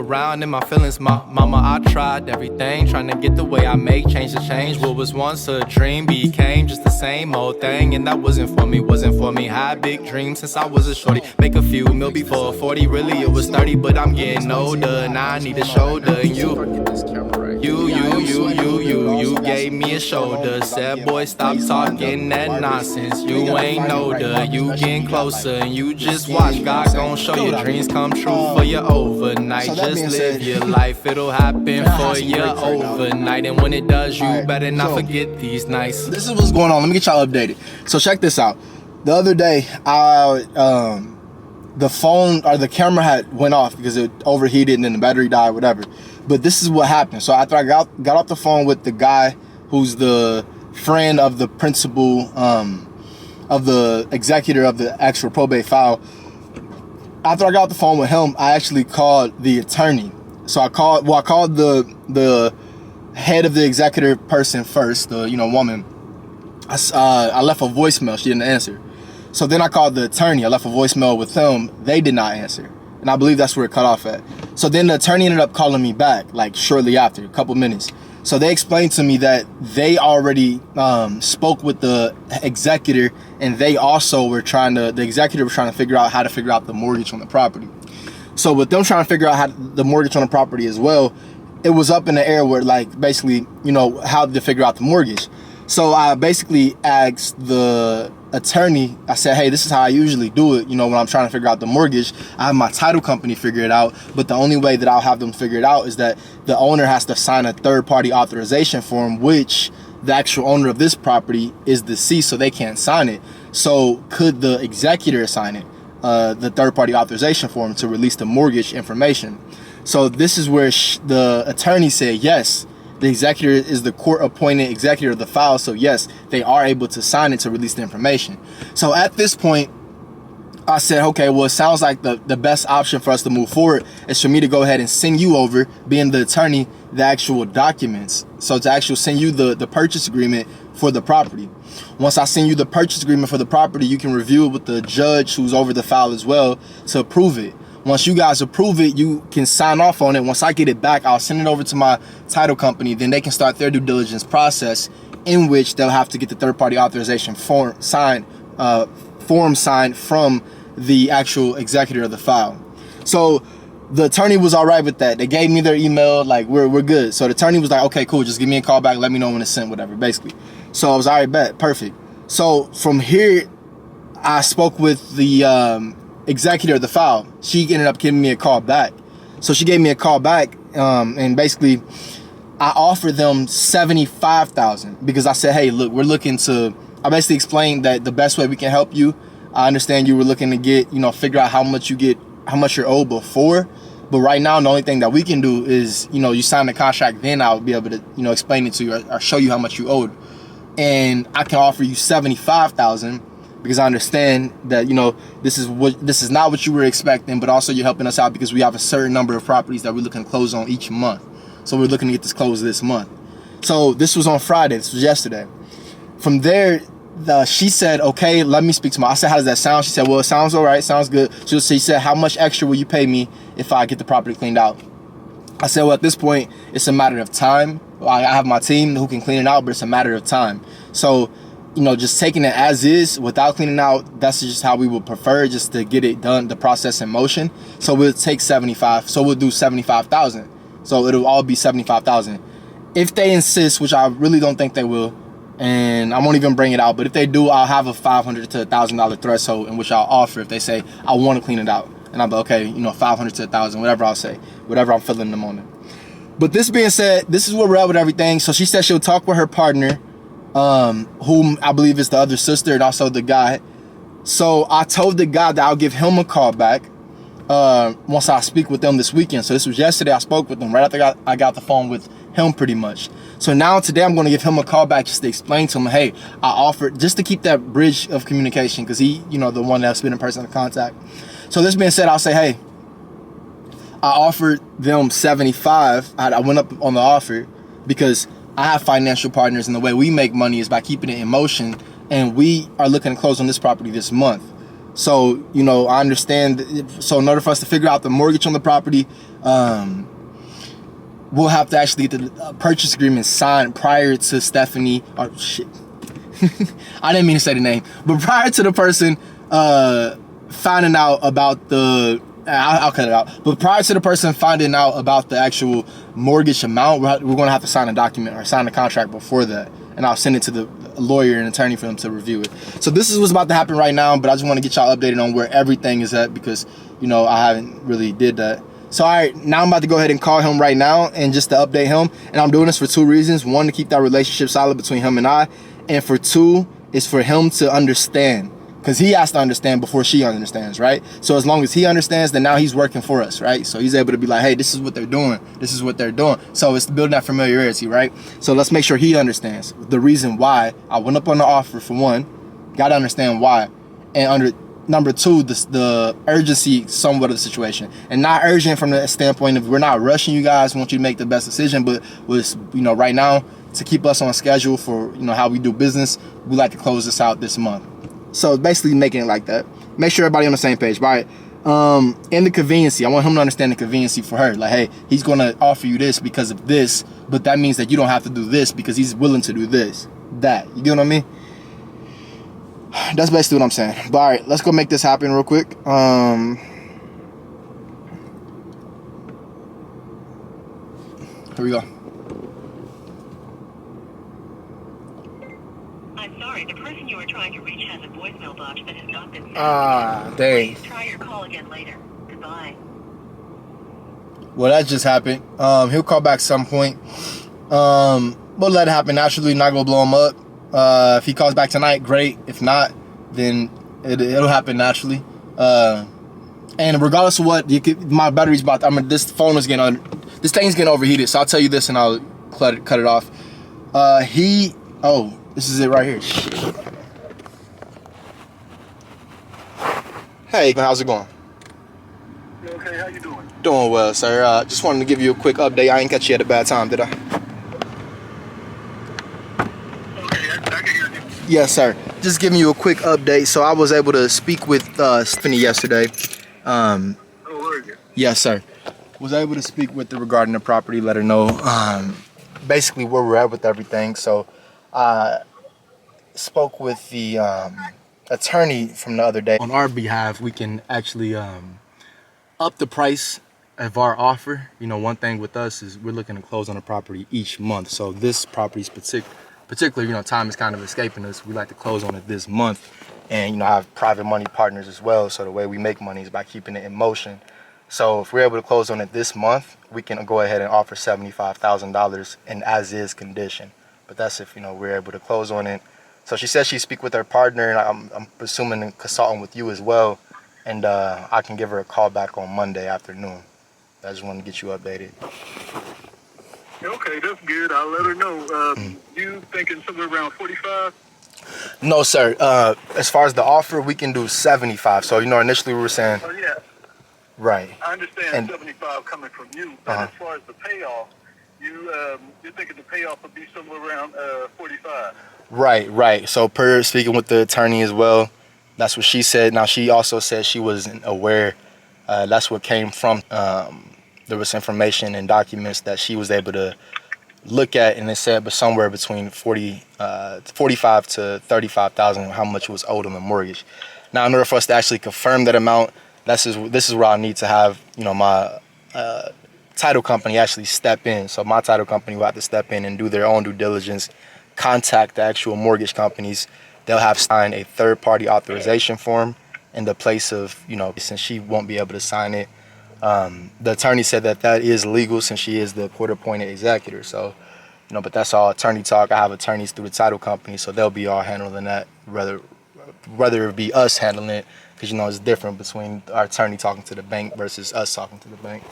Around in my feelings, my mama, I tried everything, trying to get the way I make change to change. What was once a dream became just the same old thing, and that wasn't for me. Had big dreams since I was a shorty, make a few mil before 40. Really it was 30, but I'm getting older, now I need a shoulder. And you gave me a shoulder. Said, boy, stop talking that nonsense. You ain't older, you getting closer, and you just watch. God gon' show your dreams come true for you overnight. Just live your life, it'll happen for you overnight. And when it does, you better not forget these nights. This is what's going on. Let me get y'all updated. So check this out. The other day, the phone or the camera had went off because it overheated and then the battery died, whatever. But this is what happened. So after I got off the phone with the guy who's the friend of the principal, of the executor of the actual probate file, after I got off the phone with him, I actually called the attorney. So I called the head of the executor person first, the woman. I left a voicemail. She didn't answer. So then I called the attorney. I left a voicemail with them. They did not answer. And I believe that's where it cut off at. So then the attorney ended up calling me back, like shortly after, a couple minutes. So they explained to me that they already spoke with the executor, and they also were the executor was trying to figure out how to figure out the mortgage on the property. So with them trying to figure out the mortgage on the property as well, it was up in the air where, like, basically, how to figure out the mortgage. So I basically asked the attorney, I said, hey, this is how I usually do it. When I'm trying to figure out the mortgage, I have my title company figure it out. But the only way that I'll have them figure it out is that the owner has to sign a third-party authorization form, which the actual owner of this property is deceased, so they can't sign it. So could the executor sign it, the third-party authorization form, to release the mortgage information? So this is where the attorney said, yes, the executor is the court-appointed executor of the file, so yes, they are able to sign it to release the information. So at this point, I said, okay, well, it sounds like the best option for us to move forward is for me to go ahead and send you over, being the attorney, the actual documents. So to actually send you the purchase agreement for the property. Once I send you the purchase agreement for the property, you can review it with the judge who's over the file as well to approve it. Once you guys approve it, you can sign off on it. Once I get it back, I'll send it over to my title company. Then they can start their due diligence process, in which they'll have to get the third-party authorization form signed from the actual executor of the file. So the attorney was all right with that. They gave me their email, like, we're good. So the attorney was like, okay, cool, just give me a call back, let me know when it's sent, whatever, basically. So I was all right, bet, perfect. So from here, I spoke with the executor of the file. She ended up giving me a call back. So she gave me a call back, and basically I offered them $75,000 because I said, hey, look, we're looking to, I basically explained that the best way we can help you, I understand you were looking to get, figure out how much you're owed before, but right now the only thing that we can do is, you sign the contract, then I'll be able to, explain it to you or show you how much you owed. And I can offer you $75,000 because I understand that, this is not what you were expecting, but also you're helping us out because we have a certain number of properties that we're looking to close on each month. So we're looking to get this closed this month. So this was on Friday, this was yesterday. From there, she said, okay, let me speak to I said, how does that sound? She said, well, it sounds all right, sounds good. She said, how much extra will you pay me if I get the property cleaned out? I said, well, at this point, it's a matter of time. I have my team who can clean it out, but it's a matter of time. So, just taking it as is without cleaning out, that's just how we would prefer, just to get it done, the process in motion. So we'll take 75. So we'll do 75,000. So it'll all be 75,000. If they insist, which I really don't think they will, and I won't even bring it out, but if they do, I'll have a $500 to $1,000 threshold in which I'll offer if they say, I want to clean it out. And I'll be, okay, $500 to $1,000, whatever I'll say, whatever I'm feeling in the moment. But this being said, this is where we're at with everything. So she said she'll talk with her partner, whom I believe is the other sister, and also the guy. So I told the guy that I'll give him a call back once I speak with them this weekend. So this was yesterday. I spoke with them right after I got the phone with him pretty much. So now today I'm going to give him a call back just to explain to him, hey, I offered, just to keep that bridge of communication, because he, the one that's been in person contact. So this being said, I'll say, hey, I offered them 75. I went up on the offer because I have financial partners, and the way we make money is by keeping it in motion, and we are looking to close on this property this month. So, you know, I understand. So in order for us to figure out the mortgage on the property, we'll have to actually get the purchase agreement signed prior to Stephanie. Oh, shit. I didn't mean to say the name. But prior to the person finding out about the... I'll cut it out. But prior to the person finding out about the actual mortgage amount, we're going to have to sign a document or sign a contract before that. And I'll send it to the lawyer and attorney for them to review it. So this is what's about to happen right now, but I just want to get y'all updated on where everything is at because, you know, I haven't really did that. So, all right, now I'm about to go ahead and call him right now and just to update him. And I'm doing this for two reasons. One, to keep that relationship solid between him and I. And for two, is for him to understand. Because he has to understand before she understands, right? So as long as he understands, then now he's working for us, right? So he's able to be like, hey, this is what they're doing. This is what they're doing. So it's building that familiarity, right? So let's make sure he understands the reason why I went up on the offer, for one. Got to understand why. And number two, the urgency somewhat of the situation. And not urgent from the standpoint of we're not rushing you guys. We want you to make the best decision. But was, you know, right now, to keep us on schedule for, you know, how we do business, we like to close this out this month. So basically making it like that. Make sure everybody on the same page. Right? And the conveniency. I want him to understand the conveniency for her. Like, hey, he's going to offer you this because of this, but that means that you don't have to do this because he's willing to do this. That. You get what I mean? That's basically what I'm saying. But all right, let's go make this happen real quick. Here we go. I'm sorry, the person you are trying to reach has a voicemail box that has not been sent. Ah, dang. Please try your call again later. Goodbye. Well, that just happened. He'll call back some point. We'll let it happen naturally, not gonna blow him up. If he calls back tonight, great. If not, then it'll happen naturally. And regardless of what, my battery's about. This thing's getting overheated. So I'll tell you this, and I'll cut it off. This is it right here. Shit. Hey, how's it going? Okay, how you doing? Doing well, sir. Just wanted to give you a quick update. I ain't catch you at a bad time, did I? Okay, I can hear you. Yes, sir. Just giving you a quick update. So I was able to speak with Stephanie yesterday. Oh, were you? Yes, sir. Was able to speak with her regarding the property, let her know basically where we're at with everything. So I spoke with the attorney from the other day. On our behalf, we can actually up the price of our offer. You know, one thing with us is we're looking to close on a property each month. So this property's particular, you know, time is kind of escaping us. We like to close on it this month and, you know, have private money partners as well. So the way we make money is by keeping it in motion. So if we're able to close on it this month, we can go ahead and offer $75,000 in as-is condition. But that's if, you know, we're able to close on it. So she said she'd speak with her partner, and I'm presuming and consulting with you as well. And I can give her a call back on Monday afternoon. I just want to get you updated. Okay, that's good. I'll let her know. You thinking somewhere around 45? No, sir. As far as the offer, we can do 75. So, you know, initially we were saying... Oh, yeah. Right. I understand And 75 coming from you, but as far as the payoff, you're thinking the payoff would be somewhere around 45. Right. So per speaking with the attorney as well, that's what she said. Now, she also said she wasn't aware. That's what came from. There was information and documents that she was able to look at, and it said but somewhere between 45 to 35,000 how much was owed on the mortgage. Now, in order for us to actually confirm that amount, this is where I need to have, you know, my title company actually step in. So my title company will have to step in and do their own due diligence, contact the actual mortgage companies. They'll have signed a third-party authorization form in the place of, you know, since she won't be able to sign it. The attorney said that is legal since she is the court-appointed executor. So, you know, but that's all attorney talk. I have attorneys through the title company, so they'll be all handling that, whether it be us handling it, because, you know, it's different between our attorney talking to the bank versus us talking to the bank.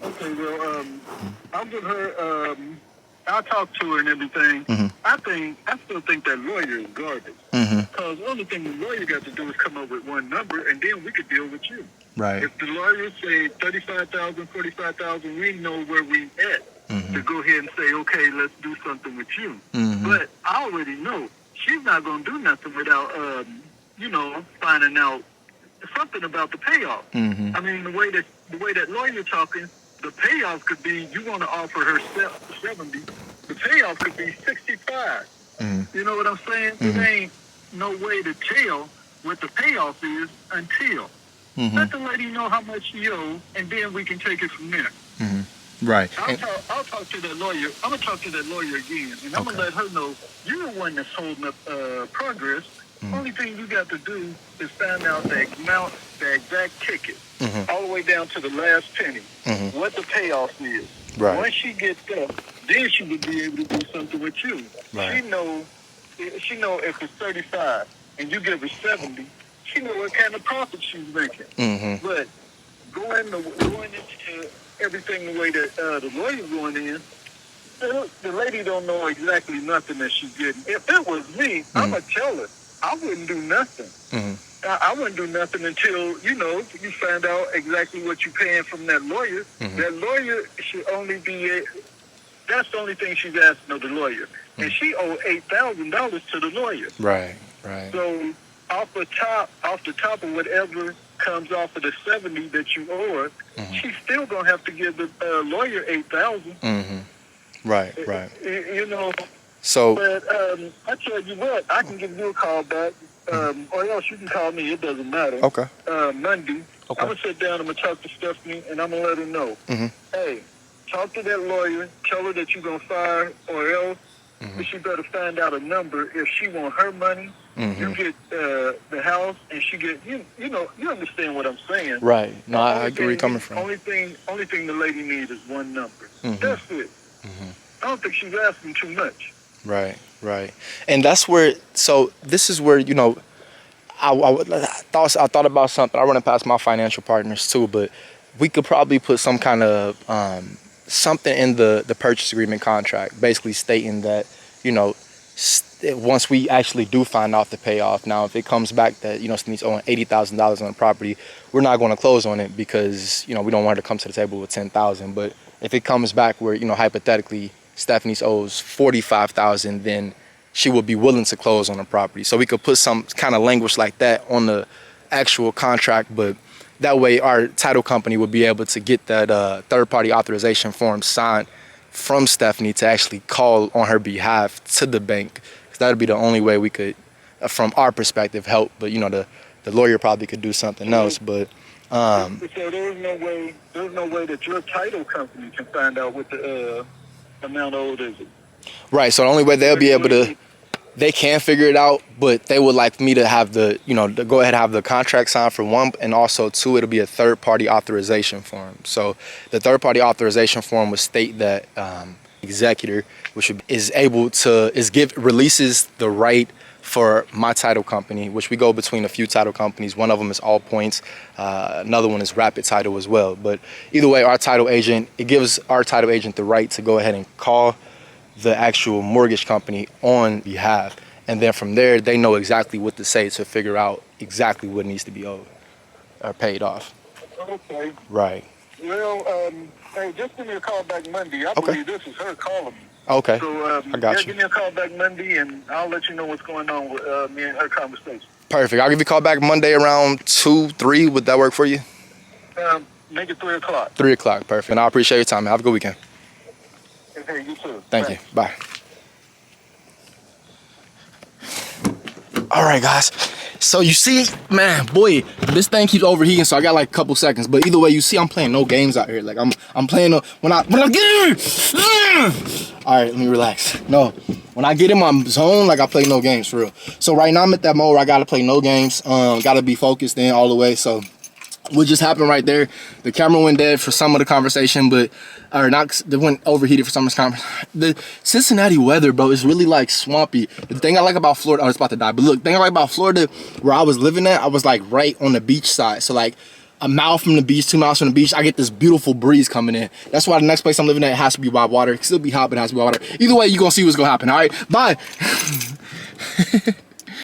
Okay, well, I'll give her, I'll talk to her and everything. I still think that lawyer is garbage. Because the only thing the lawyer got to do is come up with one number, and then we could deal with you. Right. If the lawyers say 35,000, 45,000, we know where we at to go ahead and say, okay, let's do something with you. But I already know she's not going to do nothing without finding out something about the payoff. Mm-hmm. I mean, the way that lawyer talking, the payoff could be you want to offer her 70. The payoff could be 65. Mm-hmm. You know what I'm saying? Mm-hmm. There ain't no way to tell what the payoff is until let the lady know how much she owes, and then we can take it from there. Mm-hmm. Right. I'll talk to that lawyer. I'm gonna talk to that lawyer again, and I'm gonna let her know you're the one that's holding up progress. Only thing you got to do is find out the exact ticket, all the way down to the last penny, what the payoff is. Right. Once she gets that, then she would be able to do something with you. Right. She know if it's 35 and you give her 70, she know what kind of profit she's making. Mm-hmm. But going into everything the way that the lawyer's going in, the lady don't know exactly nothing that she's getting. If it was me, I'm gonna tell her I wouldn't do nothing. I wouldn't do nothing until you find out exactly what you're paying from that lawyer. That lawyer should only be that's the only thing she's asking of the lawyer, and she owed $8,000 to the lawyer. Right. So off the top of whatever comes off of the 70 that you owe her, she's still gonna have to give the lawyer $8,000. Right. So, but I tell you what, I can give you a call back, or else you can call me. It doesn't matter. Okay. Monday. Okay. I'm gonna sit down. I'm gonna talk to Stephanie, and I'm gonna let her know. Hey, talk to that lawyer. Tell her that you're gonna fire, or else she better find out a number. If she want her money, you get the house, and she get you understand what I'm saying? right. No, I agree where you're coming from. Only thing the lady needs is one number. That's it. I don't think she's asking too much. Right. And that's where, so this is where, I thought about something. I run it past my financial partners too, but we could probably put some kind of, something in the purchase agreement contract, basically stating that, once we actually do find out the payoff, now if it comes back that, Stephanie's owing $80,000 on the property, we're not going to close on it because, we don't want her to come to the table with $10,000. But if it comes back where, hypothetically, Stephanie's owes $45,000, then she would be willing to close on the property. So we could put some kind of language like that on the actual contract, but that way our title company would be able to get that third-party authorization form signed from Stephanie to actually call on her behalf to the bank. Because that would be the only way we could, from our perspective, help. But the lawyer probably could do something else. But so there's no way that your title company can find out what the amount owed is. Right. So the only way they'll be able to, they can figure it out, but they would like me to have to go ahead and have the contract signed for one, and also two, it'll be a third-party authorization form. So the third-party authorization form would state that executor, which releases the right for my title company, which we go between a few title companies. One of them is All Points, another one is Rapid Title as well. But either way, it gives our title agent the right to go ahead and call the actual mortgage company on behalf, and then from there they know exactly what to say to figure out exactly what needs to be owed or paid off. Okay. Right. Well, hey, just give me a call back Monday. I believe this is her calling me. Okay. So I got you. Give me a call back Monday, and I'll let you know what's going on with me and her conversation. Perfect. I'll give you a call back Monday around 2, 3. Would that work for you? Make it 3 o'clock. 3 o'clock. Perfect. And I appreciate your time, man. Have a good weekend. Hey, you too. Thank you. Bye. All right, guys. So you see, man, boy, this thing keeps overheating, so I got like a couple seconds. But either way, you see, I'm playing no games out here. Like I'm playing when I get all right, let me relax. No, when I get in my zone, like I play no games for real. So right now I'm at that mode where I gotta play no games. Gotta be focused in all the way. So what just happened right there, the camera went dead for some of the conversation, but it went overheated for some of the conversation. The Cincinnati weather, bro, is really like swampy. The thing I like about Florida, it's about to die, but look, the thing I like about Florida, where I was living at, I was like right on the beach side. So like a mile from the beach, 2 miles from the beach, I get this beautiful breeze coming in. That's why the next place I'm living at has to be by water. It can still be hot, but it has to be by water. Either way, you're gonna see what's gonna happen, all right? Bye.